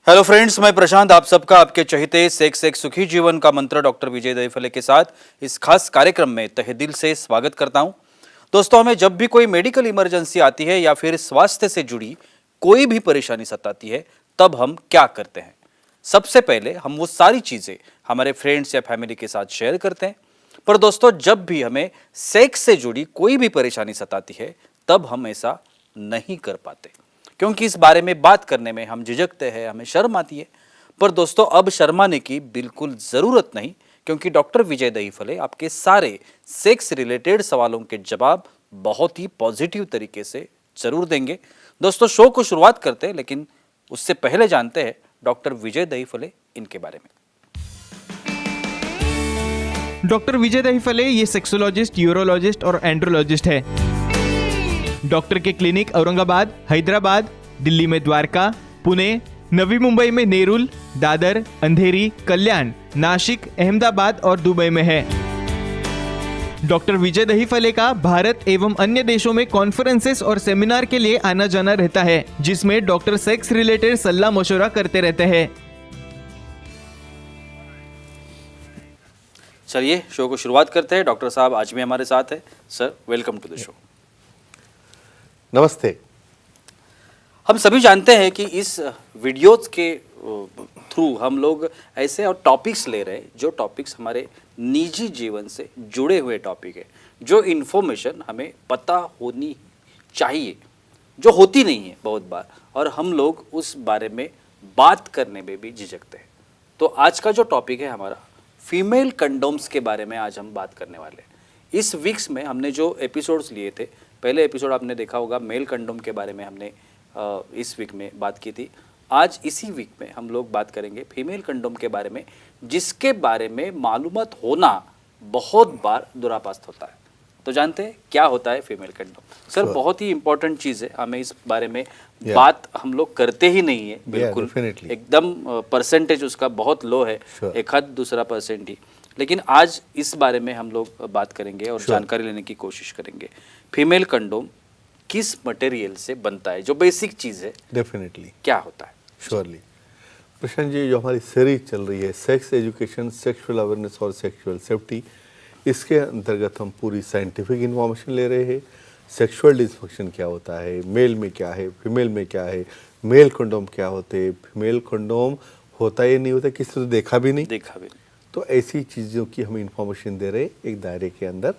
Hello friends, मैं प्रशांत आप सबका आपके चहेते सेक्स एक सुखी जीवन का मंत्र डॉक्टर विजय दहीफले के साथ इस खास कार्यक्रम में तहे दिल से स्वागत करता हूं। दोस्तों, हमें जब भी कोई मेडिकल इमरजेंसी आती है या फिर स्वास्थ्य से जुड़ी कोई भी परेशानी सताती है, तब हम क्या करते हैं? सबसे पहले हम वो सारी चीजें हमारे फ्रेंड्स या फैमिली के साथ शेयर करते हैं। पर दोस्तों, जब भी हमें सेक्स से जुड़ी कोई भी परेशानी सताती है, तब हम ऐसा नहीं कर पाते, क्योंकि इस बारे में बात करने में हम झिझकते हैं, हमें शर्म आती है। पर दोस्तों, अब शर्माने की बिल्कुल ज़रूरत नहीं, क्योंकि डॉक्टर विजय दहीफले आपके सारे सेक्स रिलेटेड सवालों के जवाब बहुत ही पॉजिटिव तरीके से जरूर देंगे। दोस्तों, शो को शुरुआत करते हैं, लेकिन उससे पहले जानते हैं डॉक्टर विजय दहीफले इनके बारे में। डॉक्टर विजय दहीफले ये सेक्सोलॉजिस्ट, यूरोलॉजिस्ट और एंड्रोलॉजिस्ट है। डॉक्टर के क्लिनिक औरंगाबाद, हैदराबाद, दिल्ली में द्वारका, पुणे, नवी मुंबई में नेरुल, दादर, अंधेरी, कल्याण, नासिक, अहमदाबाद और दुबई में है। डॉक्टर विजय दहीफले का भारत एवं अन्य देशों में कॉन्फ्रेंसेस और सेमिनार के लिए आना जाना रहता है, जिसमें डॉक्टर सेक्स रिलेटेड सलाह मशवरा करते रहते हैं। चलिए, शो को शुरुआत करते हैं। डॉक्टर साहब आज भी हमारे साथ है। Sir, welcome to the show. नमस्ते। हम सभी जानते हैं कि इस वीडियोस के थ्रू हम लोग ऐसे और टॉपिक्स ले रहे हैं जो टॉपिक्स हमारे निजी जीवन से जुड़े हुए टॉपिक है, जो इन्फॉर्मेशन हमें पता होनी चाहिए, जो होती नहीं है बहुत बार, और हम लोग उस बारे में बात करने में भी झिझकते हैं। तो आज का जो टॉपिक है हमारा, फीमेल कंडोम्स के बारे में आज हम बात करने वाले हैं। इस वीक्स में हमने जो एपिसोड्स लिए थे, पहले एपिसोड आपने देखा होगा मेल कंडोम के बारे में हमने इस वीक में बात की थी। आज इसी वीक में हम लोग बात करेंगे फीमेल कंडोम के बारे में, जिसके बारे में मालूमात होना बहुत बार दुरापास्त होता है। तो जानते हैं क्या होता है फीमेल कंडोम? सर, बहुत ही इंपॉर्टेंट चीज़ है, हमें इस बारे में बात हम लोग करते ही नहीं है बिल्कुल। एकदम परसेंटेज उसका बहुत लो है, एक आध दूसरा परसेंट ही। लेकिन आज इस बारे में हम लोग बात करेंगे और जानकारी लेने की कोशिश करेंगे। फीमेल कंडोम किस मटेरियल से बनता है, जो बेसिक चीज़ है, डेफिनेटली क्या होता है? श्योरली प्रशांत जी, जो हमारी सीरीज चल रही है सेक्स एजुकेशन, सेक्सुअल अवेयरनेस और सेक्सुअल सेफ्टी, इसके अंतर्गत हम पूरी साइंटिफिक इन्फॉर्मेशन ले रहे हैं। सेक्सुअल डिस्फंक्शन क्या होता है, मेल में क्या है, फीमेल में क्या है, मेल कंडोम क्या होते हैं, फीमेल कंडोम होता या नहीं होता, किसी ने देखा भी नहीं। तो ऐसी चीज़ों की हम इंफॉर्मेशन दे रहे हैं एक दायरे के अंदर।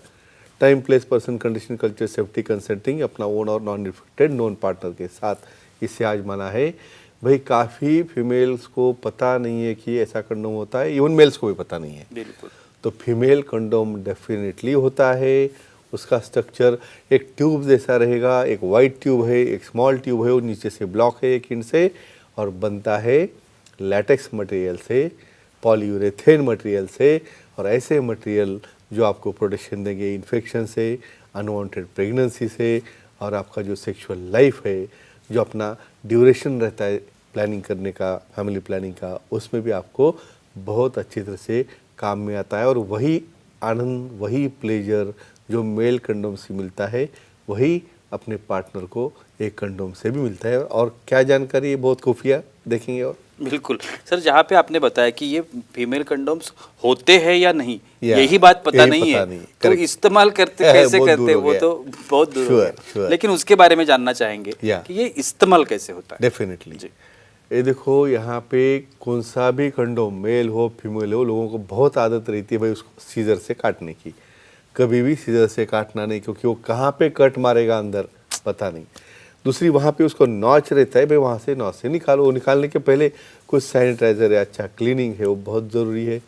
Time, place, person, condition, culture, safety, consulting अपना ओन और नॉन रिफ्लेक्टेड नॉन पार्टनर के साथ इसे आजमाना है। भाई, काफ़ी फीमेल्स को पता नहीं है कि ऐसा कंडोम होता है, इवन मेल्स को भी पता नहीं है। बिल्कुल। तो फीमेल कंडोम डेफिनेटली होता है। उसका स्ट्रक्चर एक ट्यूब जैसा रहेगा, एक वाइट ट्यूब है, एक स्मॉल ट्यूब है और नीचे से ब्लॉक है एक इंच से, और बनता है लैटेक्स मटेरियल से, पॉलीयूरेथेन मटेरियल से, और ऐसे मटेरियल जो आपको प्रोटेक्शन देंगे इन्फेक्शन से, अनवांटेड प्रेगनेंसी से, और आपका जो सेक्सुअल लाइफ है, जो अपना ड्यूरेशन रहता है प्लानिंग करने का, फैमिली प्लानिंग का, उसमें भी आपको बहुत अच्छी तरह से काम में आता है। और वही आनंद, वही प्लेजर जो मेल कंडोम से मिलता है, वही अपने पार्टनर को एक कंडोम से भी मिलता है। और क्या जानकारी है, बहुत खुफिया देखेंगे। और बिल्कुल सर, जहाँ पे आपने बताया कि ये फीमेल कंडोम्स होते हैं या नहीं, यही बात पता नहीं है, तो इस्तेमाल करते कैसे करते वो तो बहुत दूर हो गया। लेकिन उसके बारे में जानना चाहेंगे कि ये इस्तेमाल कैसे होता है। डेफिनेटली जी, ये देखो, यहाँ पे कौन सा भी कंडोम, मेल हो फीमेल हो, लोगों को बहुत आदत रहती है भाई उसको सीजर से काटने की। कभी भी सीजर से काटना नहीं, क्योंकि वो कहाँ पे कट मारेगा अंदर पता नहीं। दूसरी, वहाँ पे उसको नॉच रहता है भाई, वहाँ से नॉच से निकालो। वो निकालने के पहले कुछ सैनिटाइजर या अच्छा क्लीनिंग है, वो बहुत ज़रूरी है।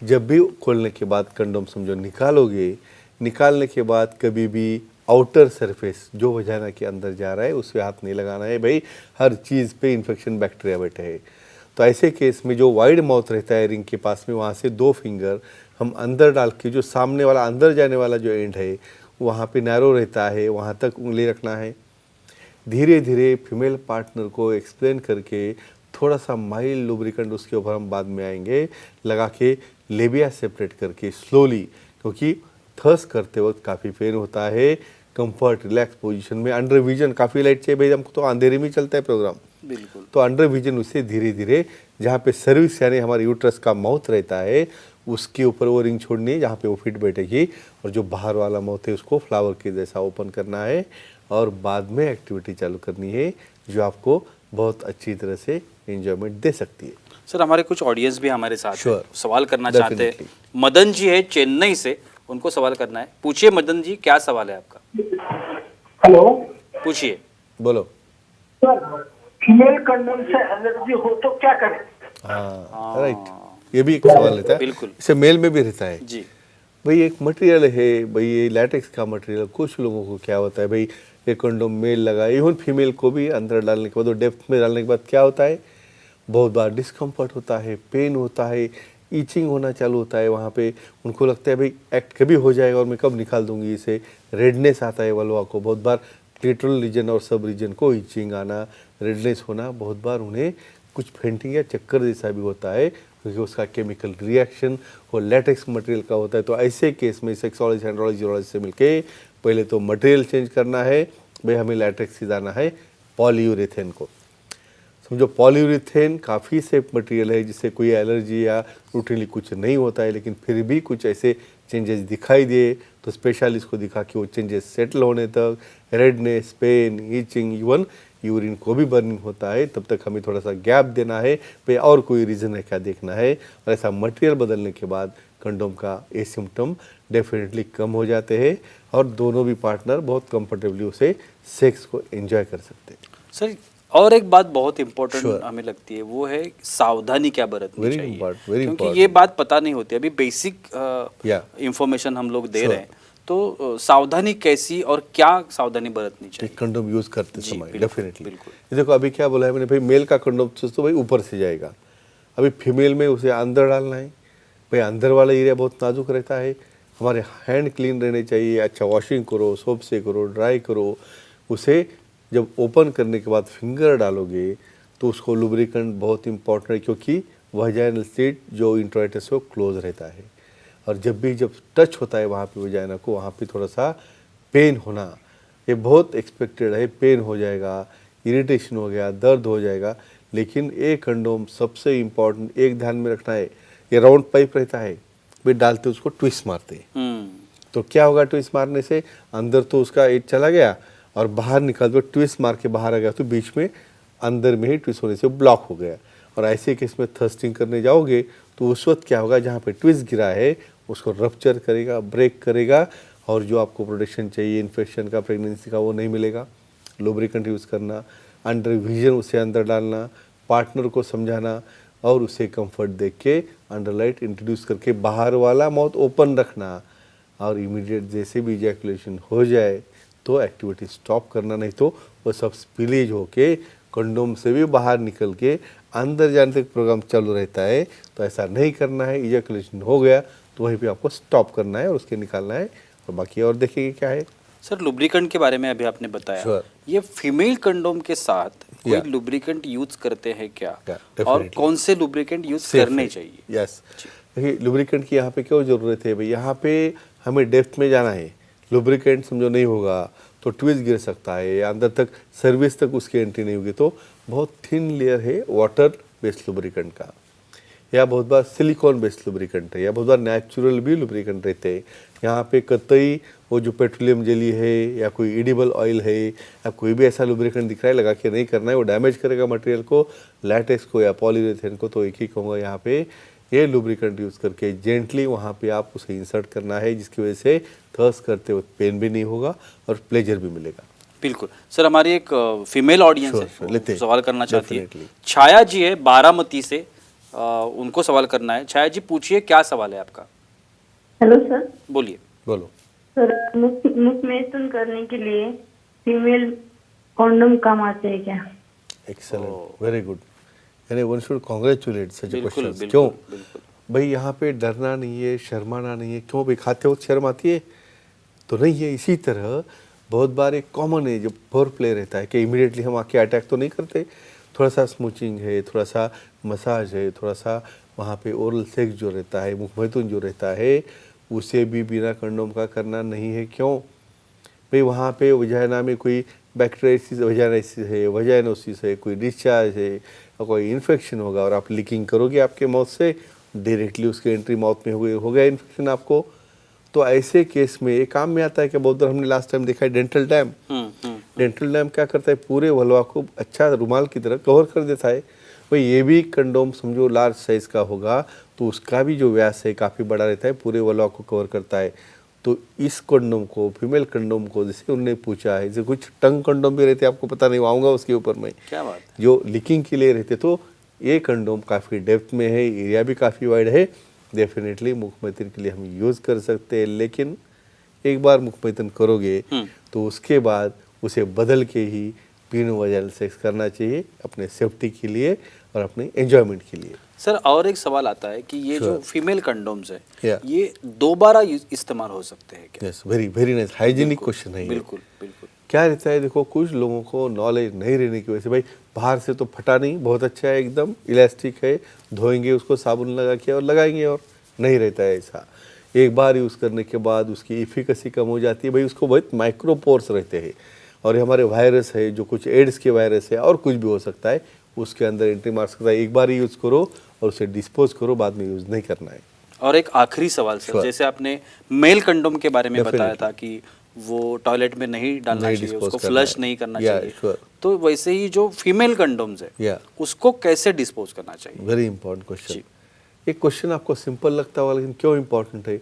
जब भी खोलने के बाद कंडोम समझो निकालोगे, निकालने के बाद कभी भी आउटर सरफेस जो वजाना के अंदर जा रहा है उस पर हाथ नहीं लगाना है भाई। हर चीज़ पे इन्फेक्शन बैक्टीरिया बैठे है। तो ऐसे केस में जो वाइड माउथ रहता है रिंग के पास में, वहाँ से 2 फिंगर हम अंदर डाल के, जो सामने वाला अंदर जाने वाला जो एंड है वहाँ पे नैरो रहता है, वहाँ तक उंगली रखना है। धीरे धीरे फीमेल पार्टनर को एक्सप्लेन करके थोड़ा सा माइल्ड लुब्रिकेंट, उसके ऊपर हम बाद में आएंगे, लगा के लेबिया सेपरेट करके स्लोली, क्योंकि थर्स करते वक्त काफ़ी पेन होता है। कंफर्ट, रिलैक्स पोजीशन में, अंडर विजन, काफ़ी लाइट चाहिए भाई, हमको तो अंधेरे में चलता है प्रोग्राम। बिल्कुल। तो अंडर विजन उससे धीरे धीरे जहाँ पे सर्विस यानी हमारे यूट्रस का माउथ रहता है उसके ऊपर वो रिंग छोड़नी है जहाँ पे वो फिट बैठेगी, और जो बाहर वाला माउथ है उसको फ्लावर के जैसा ओपन करना है, और बाद में एक्टिविटी चालू करनी है जो आपको बहुत अच्छी तरह से एंजॉयमेंट दे सकती है। सर हमारे कुछ ऑडियंस भी हमारे साथ Sure. हैं, सवाल करना चाहते हैं। Definitely. मदन जी है चेन्नई से, उनको सवाल करना है। पूछिए मदन जी, क्या सवाल है आपका? हेलो पूछिए। बोलो। सर, फीमेल कंडोम से एलर्जी हो तो क्या करें? हाँ राइट, ये भी एक सवाल रहता है। बिल्कुल। इसे मेल में भी रहता है। जी भाई एक मटेरियल है, भाई ये लैटेक्स का मटेरियल, कुछ लोगों को क्या होता है भाई ये कंडोम मेल लगा, इवन फीमेल को भी अंदर डालने के बाद और डेप्थ में डालने के बाद क्या होता है, बहुत बार डिस्कम्फर्ट होता है, पेन होता है, ईचिंग होना चालू होता है। वहाँ पे उनको लगता है भाई एक्ट कभी हो जाएगा और मैं कब निकाल दूंगी इसे, रेडनेस आता है वल्वा को, बहुत बार क्लिटरल रीजन और सब रीजन को ईचिंग आना, रेडनेस होना, बहुत बार उन्हें कुछ फेंटिंग या चक्कर जैसा भी होता है क्योंकि उसका केमिकल रिएक्शन और लैटेक्स मटेरियल का होता है। तो ऐसे केस में सेक्सोलॉजी एंड्रोलॉजी यूरोलॉजी से मिलके पहले तो मटेरियल चेंज करना है, भाई हमें लैटेक्स से जाना है पॉलीयूरेथेन को। समझो पॉलीयूरेथेन काफ़ी सेफ मटेरियल है जिससे कोई एलर्जी या रूटीनली कुछ नहीं होता है, लेकिन फिर भी कुछ ऐसे चेंजेस दिखाई दिए तो स्पेशलिस्ट को दिखा कि वो चेंजेस सेटल होने तक redness, pain, itching, even urine को भी बर्निंग होता है, तब तक हमें थोड़ा सा गैप देना है, भाई और कोई रीज़न है क्या देखना है, और ऐसा मटेरियल बदलने के बाद कंडोम का ये सिम्टम डेफिनेटली कम हो जाते हैं और दोनों भी पार्टनर बहुत कंफर्टेबली उसे सेक्स को एंजॉय कर सकते हैं। सर, और एक बात बहुत इम्पोर्टेंट Sure. हमें लगती है वो है सावधानी क्या बरतनी Very चाहिए, important, very क्योंकि important. ये बात पता नहीं होती। अभी बेसिक Yeah. इंफॉर्मेशन हम लोग दे Sure. रहे हैं, तो सावधानी कैसी और क्या सावधानी बरतनी चाहिए? कंडोम यूज़ करते जी, समय बिल्कुल, डेफिनेटली। बिल्कुल। ये देखो अभी क्या बोला है मैंने, भाई मेल का कंडोम तो भाई ऊपर से जाएगा, अभी फीमेल में उसे अंदर डालना है, भाई अंदर वाला एरिया बहुत नाजुक रहता है, हमारे हैंड क्लीन रहने चाहिए, अच्छा वॉशिंग करो, सोप से करो, ड्राई करो। उसे जब ओपन करने के बाद फिंगर डालोगे तो उसको लुब्रिकेंट बहुत इंपॉर्टेंट है क्योंकि वजाइनल स्लिट जो इंट्रोइटस है वो क्लोज रहता है, और जब टच होता है वहाँ पे वजाइना को, वहाँ पे थोड़ा सा पेन होना ये बहुत एक्सपेक्टेड है, पेन हो जाएगा, इरिटेशन हो गया, दर्द हो जाएगा, लेकिन ये कंडोम सबसे इम्पॉर्टेंट एक ध्यान में रखना है, ये राउंड पाइप रहता है, वे डालते उसको ट्विस्ट मारते हैं, तो क्या होगा ट्विस्ट मारने से अंदर तो उसका एज चला गया और बाहर निकल तो ट्विस्ट मार के बाहर आ गया, तो बीच में अंदर में ही ट्विस्ट होने से ब्लॉक हो गया, और ऐसे केस में थर्स्टिंग करने जाओगे तो उस वक्त क्या होगा, जहाँ पे ट्विस्ट गिरा है उसको रप्चर करेगा, ब्रेक करेगा, और जो आपको प्रोटेक्शन चाहिए इन्फेक्शन का, प्रेगनेंसी का, वो नहीं मिलेगा। लुब्रिकेंट यूज़ करना, अंडर विजन उसे अंदर डालना, पार्टनर को समझाना और उसे कंफर्ट देख के अंडरलाइट इंट्रोड्यूस करके बाहर वाला माउथ ओपन रखना, और इमीडिएट जैसे भी इजैकुलेशन हो जाए तो एक्टिविटी स्टॉप करना, नहीं तो वो सब स्पिलेज होके कंडोम से भी बाहर निकल के अंदर जाने तक प्रोग्राम चालू रहता है। तो ऐसा नहीं करना है, इजैकुलेशन हो गया तो वहीं पे आपको स्टॉप करना है और उसके निकालना है, और बाकी और देखेंगे क्या है। सर लुब्रिकेंट के बारे में अभी आपने बताया, Sure. ये फीमेल कंडोम के साथ कोई Yeah. लुब्रिकेंट यूज करते हैं क्या? Yeah, और definitely. कौन से लुब्रिकेंट यूज Safe करने है। चाहिए? यस, देखिए लुब्रिकेंट की यहाँ पे क्यों ज़रूरत है भाई, यहाँ पे हमें डेप्थ में जाना है, लुब्रिकेंट समझो नहीं होगा तो ट्विस्ट गिर सकता है या अंदर तक सर्विस तक उसकी एंट्री नहीं होगी, तो बहुत थिन लेयर है वाटर बेस्ड लुब्रिकेंट का, या बहुत बार सिलिकॉन बेस्ड लुब्रिकेंट है, या बहुत बार नेचुरल भी लुब्रिकेंट रहते हैं। यहाँ पे कतई वो जो पेट्रोलियम जेली है या कोई एडिबल ऑयल है या कोई भी ऐसा लुब्रिकेंट दिख रहा है, लगा के नहीं करना है, वो डैमेज करेगा मटेरियल को, लैटेक्स को या पॉलीयूरेथेन को। तो एक ही कहूँगा यहाँ पे ये लुब्रिकेंट यूज़ करके जेंटली वहाँ पे आप उसे इंसर्ट करना है, जिसकी वजह से थर्स्ट करते वक्त पेन भी नहीं होगा और प्लेजर भी मिलेगा। बिल्कुल। सर हमारी एक फीमेल ऑडियंस Sure, है, sure, लेते वो हैं। सवाल करना चाहती है। Definitely. छाया जी है बारामती से, उनको सवाल करना है। छाया जी पूछिए, क्या सवाल है आपका? Hello sir. बोलिए। बोलो। सर मुख मैथुन करने के लिए फीमेल कॉन्डम काम आते हैं क्या? एक्सेलेंट, वेरी गुड, यानी वन शुड कॉन्ग्रेचुलेट सच बिल्कुल, क्वेश्चन। बिल्कुल, क्यों बिल्कुल। भाई, यहाँ पे डरना नहीं है, शर्माना नहीं है। क्यों भाई, खाते वक्त शर्म आती है तो नहीं है। इसी तरह बहुत बार एक कॉमन है, जब फोर प्ले रहता है कि इमीडिएटली हम आके अटैक तो नहीं करते, थोड़ा सा स्मूचिंग है, थोड़ा सा मसाज है, थोड़ा सा वहाँ पे ओरल सेक्स जो रहता है, मुख मैथुन जो रहता है, उसे भी बिना कंडोम का करना नहीं है। क्यों भाई वहाँ पे वजाइना में कोई बैक्टीरियासिस वजाइनासिस है, वजाइनोसिस है, कोई डिस्चार्ज है, और कोई इन्फेक्शन होगा और आप लीकिंग करोगे आपके माउथ से, डायरेक्टली उसके एंट्री माउथ में हो गया इन्फेक्शन आपको। तो ऐसे केस में ये काम में आता है कि बहुत बार हमने लास्ट टाइम देखा है डेंटल डैम। डेंटल डैम क्या करता है, पूरे वलवा को अच्छा रुमाल की तरह कवर कर देता है। भाई ये भी कंडोम समझो लार्ज साइज का होगा तो उसका भी जो व्यास है काफ़ी बड़ा रहता है, पूरे वलवा को कवर करता है। तो इस कंडोम को, फीमेल कंडोम को, जैसे उन्होंने पूछा है, जैसे कुछ टंग कंडोम भी रहते हैं, आपको पता नहीं, आऊँगा उसके ऊपर मैं, क्या बात है। जो लीकिंग के लिए रहते। तो ये कंडोम काफ़ी डेप्थ में है, एरिया भी काफ़ी वाइड है, डेफिनेटली मुखमैथुन के लिए हम यूज़ कर सकते हैं। लेकिन एक बार मुखमैथुन करोगे तो उसके बाद उसे बदल के ही पेनिवोजाइनल सेक्स करना चाहिए, अपने सेफ्टी के लिए और अपने एंजॉयमेंट के लिए। सर और एक सवाल आता है कि ये जो फीमेल कंडोम्स है Yeah. ये दोबारा इस्तेमाल हो सकते हैं क्या? Yes, very very nice, hygienic question है ये। बिल्कुल बिल्कुल। क्या रहता है, देखो कुछ लोगों को नॉलेज नहीं रहने की वजह से, भाई बाहर से तो फटा नहीं, बहुत अच्छा है, एकदम इलास्टिक है, धोएंगे उसको साबुन लगा के और लगाएंगे, और नहीं रहता है ऐसा। एक बार यूज़ करने के बाद उसकी इफिकेसी कम हो जाती है। भाई उसको बहुत माइक्रोपोर्स रहते हैं, और ये हमारे वायरस है, जो कुछ एड्स के वायरस है और कुछ भी हो सकता है, उसके अंदर एंट्री मार सकता है। एक बार ही यूज़ करो और उसे डिस्पोज करो, बाद में यूज़ नहीं करना है। और एक आखिरी सवाल सर, जैसे आपने मेल कंडोम के बारे में बताया Definitely. था कि वो टॉयलेट में नहीं डालना नहीं चाहिए, dispose उसको करना फ्लश है। नहीं करना Yeah, चाहिए। sure. तो वैसे ही जो फीमेल कंडोम्स है Yeah. उसको कैसे डिस्पोज करना चाहिए? Very important question. जी। एक क्वेश्चन आपको सिंपल लगता होगा, लेकिन क्यों इम्पोर्टेंट है?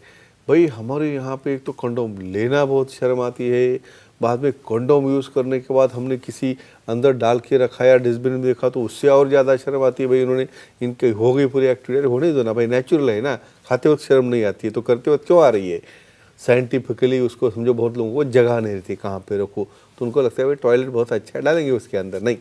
भाई हमारे यहाँ पे एक तो कंडोम लेना बहुत शर्म आती है, बाद में कंडोम यूज़ करने के बाद हमने किसी अंदर डाल के रखा या डस्टबिन में देखा तो उससे और ज़्यादा शर्म आती है। भाई उन्होंने इनके हो गई पूरी एक्टिविटी, होने दो ना भाई, नेचुरल है ना, खाते वक्त शर्म नहीं आती है तो करते वक्त क्यों आ रही है? साइंटिफिकली उसको समझो, बहुत लोगों को जगह नहीं रहती कहाँ पे रखो, तो उनको लगता है भाई टॉयलेट बहुत अच्छा है, डालेंगे उसके अंदर। नहीं,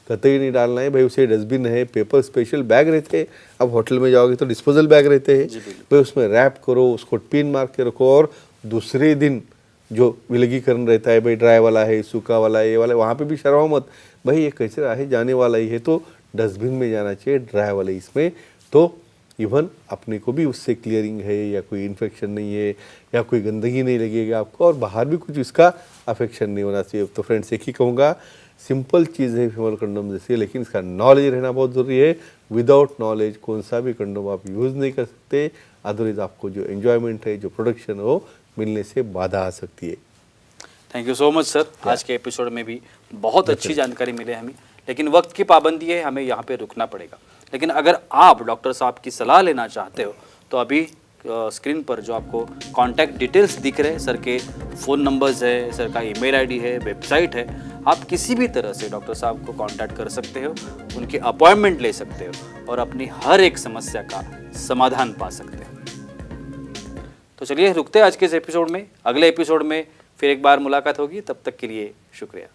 कतई नहीं डालना है भाई, उसे डस्टबिन है, पेपर स्पेशल बैग रहते हैं, अब होटल में जाओगे तो डिस्पोजल बैग रहते हैं, भाई उसमें रैप करो, उसको पिन मार के रखो, और दूसरे दिन जो विलगीकरण रहता है, भाई ड्राई वाला है, सूखा वाला है, ये वाला, वहाँ पे भी शर्माओ मत, भाई ये कचरा है जाने वाला ही है तो डस्टबिन में जाना चाहिए, ड्राई वाले इसमें। तो इवन अपने को भी उससे क्लियरिंग है, या कोई इन्फेक्शन नहीं है, या कोई गंदगी नहीं लगेगा आपको, और बाहर भी कुछ इसका अफेक्शन नहीं होना चाहिए। तो फ्रेंड्स एक ही कहूँगा, सिंपल चीज़ है फीमेल कंडोम जैसे, लेकिन इसका नॉलेज रहना बहुत ज़रूरी है। विदाउट नॉलेज कौन सा भी कंडोम आप यूज़ नहीं कर सकते, अदरवाइज आपको जो एंजॉयमेंट है, जो प्रोडक्शन हो, मिलने से बाधा आ सकती है। Thank you so much sir. आज के एपिसोड में भी बहुत अच्छी जानकारी मिले हमें, लेकिन वक्त की पाबंदी है, हमें यहाँ पे रुकना पड़ेगा। लेकिन अगर आप डॉक्टर साहब की सलाह लेना चाहते हो तो अभी स्क्रीन पर जो आपको कांटेक्ट डिटेल्स दिख रहे हैं, सर के फ़ोन नंबर्स है, सर का ईमेल आईडी है, वेबसाइट है, आप किसी भी तरह से डॉक्टर साहब को कांटेक्ट कर सकते हो, उनकी अपॉइंटमेंट ले सकते हो और अपनी हर एक समस्या का समाधान पा सकते हो। तो चलिए रुकते हैं आज के इस एपिसोड में, अगले एपिसोड में फिर एक बार मुलाकात होगी, तब तक के लिए शुक्रिया।